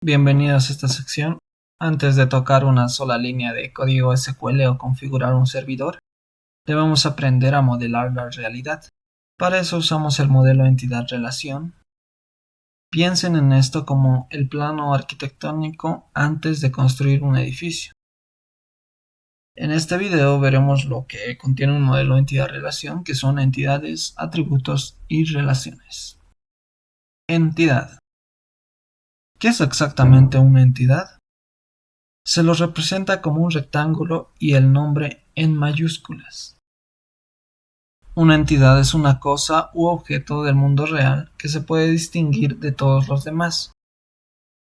Bienvenidos a esta sección. Antes de tocar una sola línea de código SQL o configurar un servidor, debemos aprender a modelar la realidad. Para eso usamos el modelo entidad-relación. Piensen en esto como el plano arquitectónico antes de construir un edificio. En este video veremos lo que contiene un modelo entidad-relación, que son entidades, atributos y relaciones. Entidad. ¿Qué es exactamente una entidad? Se lo representa como un rectángulo y el nombre en mayúsculas. Una entidad es una cosa u objeto del mundo real que se puede distinguir de todos los demás.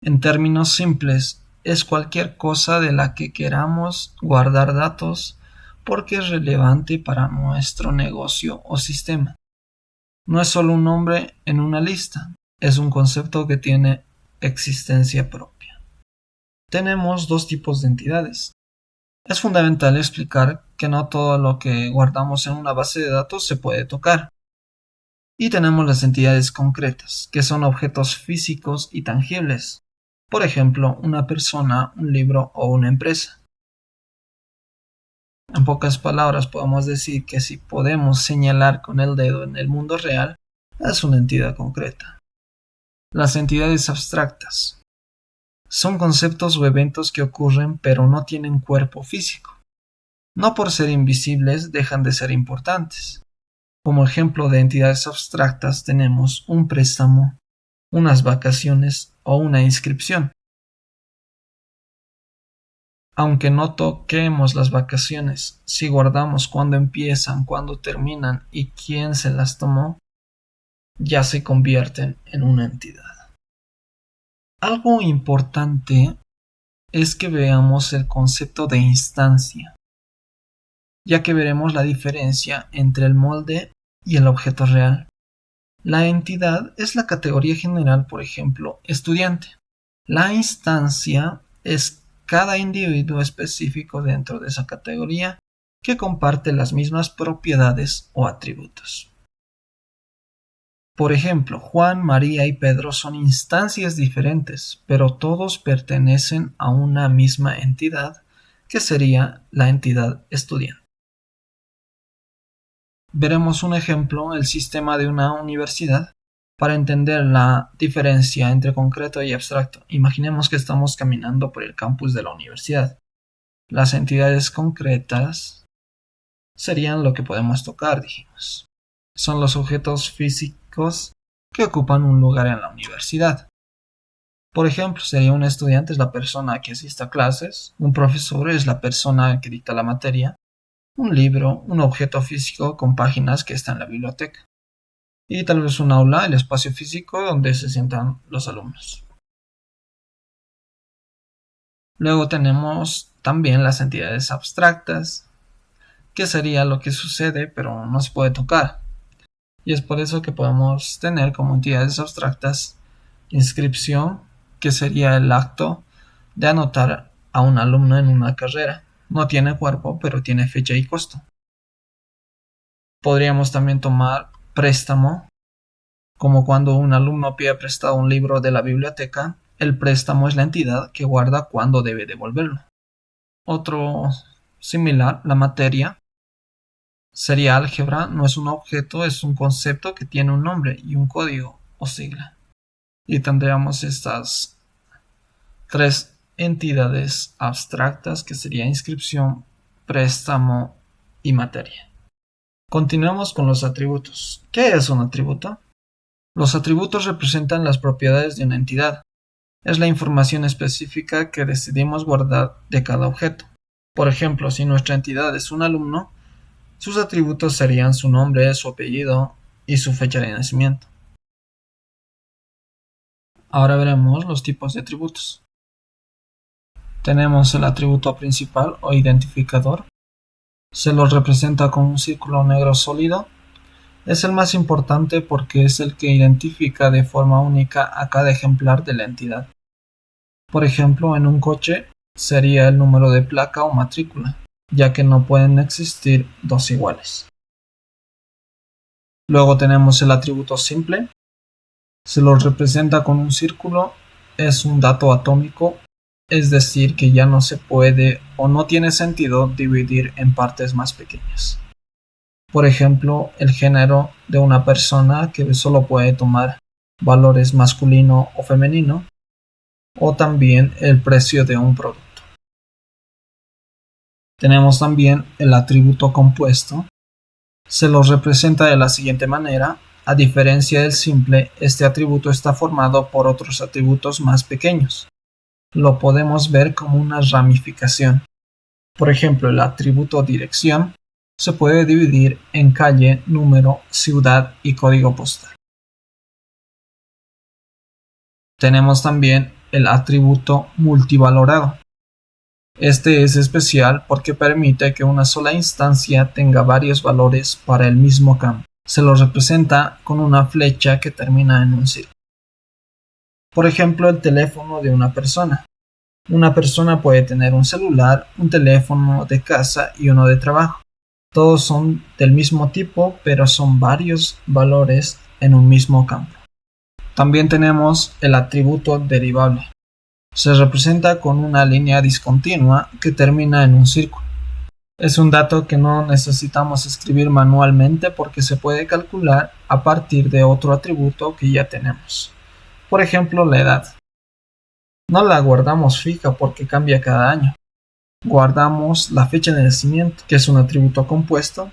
En términos simples, es cualquier cosa de la que queramos guardar datos porque es relevante para nuestro negocio o sistema. No es solo un nombre en una lista, es un concepto que tiene existencia propia. Tenemos dos tipos de entidades. Es fundamental explicar que no todo lo que guardamos en una base de datos se puede tocar. Y tenemos las entidades concretas, que son objetos físicos y tangibles. Por ejemplo, una persona, un libro o una empresa. En pocas palabras podemos decir que si podemos señalar con el dedo en el mundo real, es una entidad concreta. Las entidades abstractas son conceptos o eventos que ocurren pero no tienen cuerpo físico. No por ser invisibles dejan de ser importantes. Como ejemplo de entidades abstractas tenemos un préstamo, unas vacaciones o una inscripción. Aunque no toquemos las vacaciones, si guardamos cuándo empiezan, cuándo terminan y quién se las tomó, ya se convierten en una entidad. Algo importante es que veamos el concepto de instancia, ya que veremos la diferencia entre el molde y el objeto real. La entidad es la categoría general, por ejemplo, estudiante. La instancia es cada individuo específico dentro de esa categoría que comparte las mismas propiedades o atributos. Por ejemplo, Juan, María y Pedro son instancias diferentes, pero todos pertenecen a una misma entidad, que sería la entidad estudiante. Veremos un ejemplo, el sistema de una universidad, para entender la diferencia entre concreto y abstracto. Imaginemos que estamos caminando por el campus de la universidad. Las entidades concretas serían lo que podemos tocar, dijimos. Son los objetos físicos que ocupan un lugar en la universidad. Por ejemplo, sería un estudiante es la persona que asiste a clases, un profesor es la persona que dicta la materia, un libro, un objeto físico con páginas que está en la biblioteca, y tal vez un aula, el espacio físico donde se sientan los alumnos. Luego tenemos también las entidades abstractas, que sería lo que sucede pero no se puede tocar. Y es por eso que podemos tener como entidades abstractas inscripción, que sería el acto de anotar a un alumno en una carrera. No tiene cuerpo, pero tiene fecha y costo. Podríamos también tomar préstamo, como cuando un alumno pide prestado un libro de la biblioteca, el préstamo es la entidad que guarda cuándo debe devolverlo. Otro similar, la materia, sería álgebra, no es un objeto, es un concepto que tiene un nombre y un código o sigla. Y tendríamos estas tres entidades abstractas que sería inscripción, préstamo y materia. Continuamos con los atributos. ¿Qué es un atributo? Los atributos representan las propiedades de una entidad. Es la información específica que decidimos guardar de cada objeto. Por ejemplo, si nuestra entidad es un alumno, sus atributos serían su nombre, su apellido y su fecha de nacimiento. Ahora veremos los tipos de atributos. Tenemos el atributo principal o identificador. Se lo representa con un círculo negro sólido. Es el más importante porque es el que identifica de forma única a cada ejemplar de la entidad. Por ejemplo, en un coche sería el número de placa o matrícula, ya que no pueden existir dos iguales. Luego tenemos el atributo simple. Se lo representa con un círculo es un dato atómico, es decir, que ya no se puede o no tiene sentido dividir en partes más pequeñas. Por ejemplo, el género de una persona que solo puede tomar valores masculino o femenino, o también el precio de un producto. Tenemos también el atributo compuesto. Se los representa de la siguiente manera. A diferencia del simple, este atributo está formado por otros atributos más pequeños. Lo podemos ver como una ramificación. Por ejemplo, el atributo dirección se puede dividir en calle, número, ciudad y código postal. Tenemos también el atributo multivalorado. Este es especial porque permite que una sola instancia tenga varios valores para el mismo campo. Se lo representa con una flecha que termina en un círculo. Por ejemplo, el teléfono de una persona. Una persona puede tener un celular, un teléfono de casa y uno de trabajo. Todos son del mismo tipo, pero son varios valores en un mismo campo. También tenemos el atributo derivable. Se representa con una línea discontinua que termina en un círculo. Es un dato que no necesitamos escribir manualmente porque se puede calcular a partir de otro atributo que ya tenemos. Por ejemplo, la edad. No la guardamos fija porque cambia cada año. Guardamos la fecha de nacimiento, que es un atributo compuesto,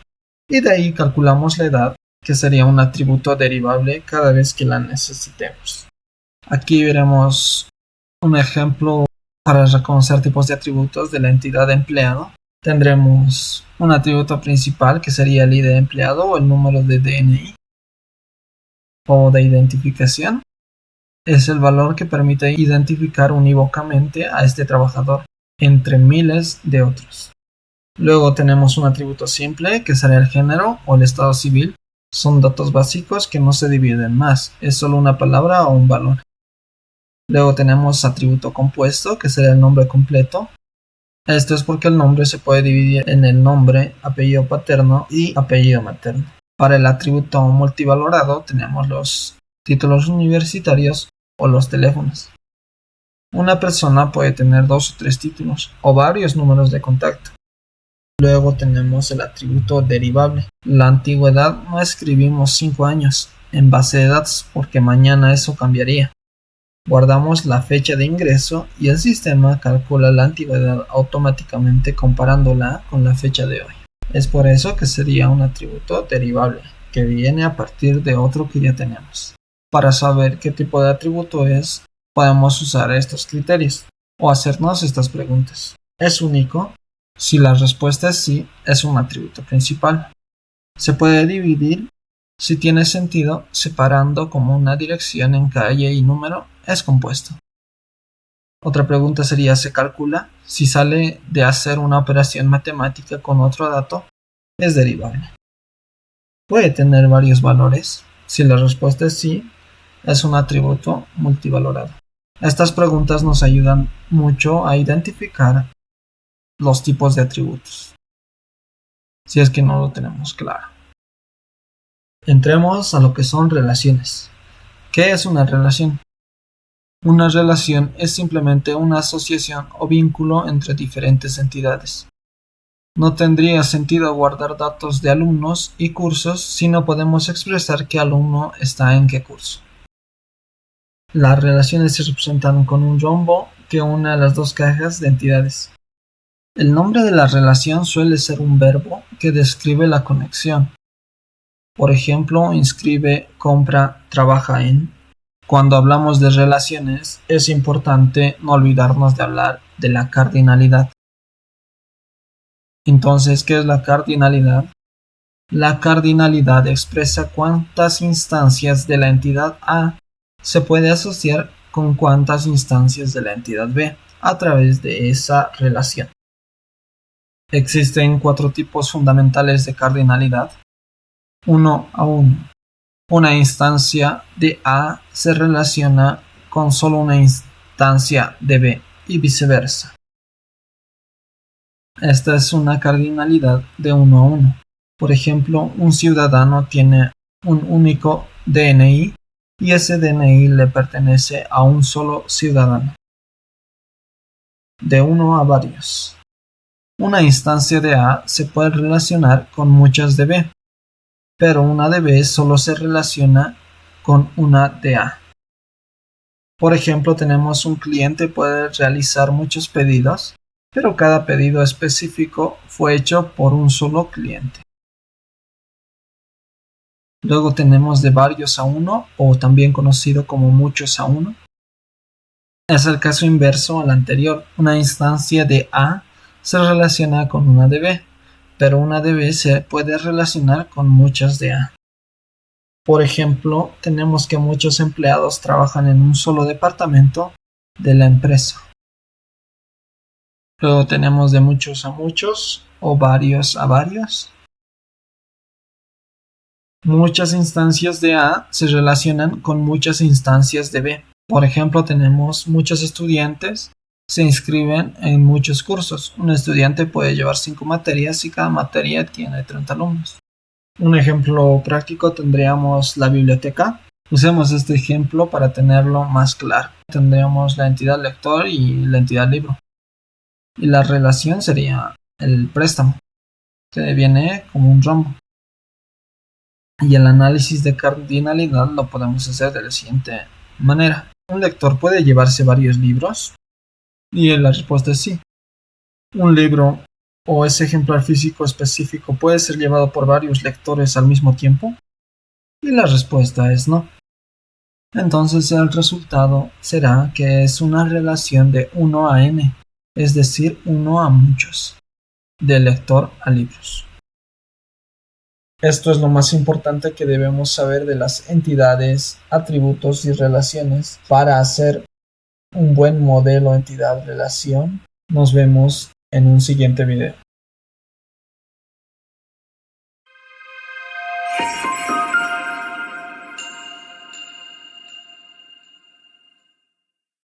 y de ahí calculamos la edad, que sería un atributo derivable cada vez que la necesitemos. Aquí veremos un ejemplo para reconocer tipos de atributos de la entidad de empleado. Tendremos un atributo principal que sería el ID de empleado o el número de DNI o de identificación. Es el valor que permite identificar unívocamente a este trabajador entre miles de otros. Luego tenemos un atributo simple que será el género o el estado civil. Son datos básicos que no se dividen más, es solo una palabra o un valor. Luego tenemos atributo compuesto que será el nombre completo. Esto es porque el nombre se puede dividir en el nombre, apellido paterno y apellido materno. Para el atributo multivalorado tenemos los títulos universitarios o los teléfonos. Una persona puede tener 2 o 3 títulos o varios números de contacto. Luego tenemos el atributo derivable. La antigüedad no escribimos 5 años en base de datos porque mañana eso cambiaría. Guardamos la fecha de ingreso y el sistema calcula la antigüedad automáticamente comparándola con la fecha de hoy. Es por eso que sería un atributo derivable, que viene a partir de otro que ya tenemos. Para saber qué tipo de atributo es, podemos usar estos criterios o hacernos estas preguntas. ¿Es único? Si la respuesta es sí, es un atributo principal. Se puede dividir. Si tiene sentido, separando como una dirección en calle y número, es compuesto. Otra pregunta sería, ¿se calcula? Si sale de hacer una operación matemática con otro dato, es derivable. ¿Puede tener varios valores? Si la respuesta es sí, es un atributo multivalorado. Estas preguntas nos ayudan mucho a identificar los tipos de atributos, si es que no lo tenemos claro. Entremos a lo que son relaciones. ¿Qué es una relación? Una relación es simplemente una asociación o vínculo entre diferentes entidades. No tendría sentido guardar datos de alumnos y cursos si no podemos expresar qué alumno está en qué curso. Las relaciones se representan con un rombo que une a las dos cajas de entidades. El nombre de la relación suele ser un verbo que describe la conexión. Por ejemplo, inscribe, compra, trabaja en. Cuando hablamos de relaciones, es importante no olvidarnos de hablar de la cardinalidad. Entonces, ¿qué es la cardinalidad? La cardinalidad expresa cuántas instancias de la entidad A se puede asociar con cuántas instancias de la entidad B a través de esa relación. Existen 4 tipos fundamentales de cardinalidad. 1 a 1. Una instancia de A se relaciona con solo una instancia de B y viceversa. Esta es una cardinalidad de 1 a 1. Por ejemplo, un ciudadano tiene un único DNI y ese DNI le pertenece a un solo ciudadano. De uno a varios. Una instancia de A se puede relacionar con muchas de B, pero una de B solo se relaciona con una de A. Por ejemplo, tenemos un cliente que puede realizar muchos pedidos, pero cada pedido específico fue hecho por un solo cliente. Luego tenemos de varios a uno, o también conocido como muchos a uno. Es el caso inverso al anterior. Una instancia de A se relaciona con una de B, pero una de B se puede relacionar con muchas de A. Por ejemplo, tenemos que muchos empleados trabajan en un solo departamento de la empresa. Luego tenemos de muchos a muchos o varios a varios. Muchas instancias de A se relacionan con muchas instancias de B. Por ejemplo, tenemos muchos estudiantes se inscriben en muchos cursos. Un estudiante puede llevar 5 materias y cada materia tiene 30 alumnos. Un ejemplo práctico tendríamos la biblioteca. Usemos este ejemplo para tenerlo más claro. Tendríamos la entidad lector y la entidad libro. Y la relación sería el préstamo, que viene como un rombo. Y el análisis de cardinalidad lo podemos hacer de la siguiente manera. ¿Un lector puede llevarse varios libros? Y la respuesta es sí. Un libro o ese ejemplar físico específico puede ser llevado por varios lectores al mismo tiempo. Y la respuesta es no. Entonces el resultado será que es una relación de 1 a n, es decir, 1 a muchos, de lector a libros. Esto es lo más importante que debemos saber de las entidades, atributos y relaciones para hacer un buen modelo entidad-relación. Nos vemos en un siguiente video.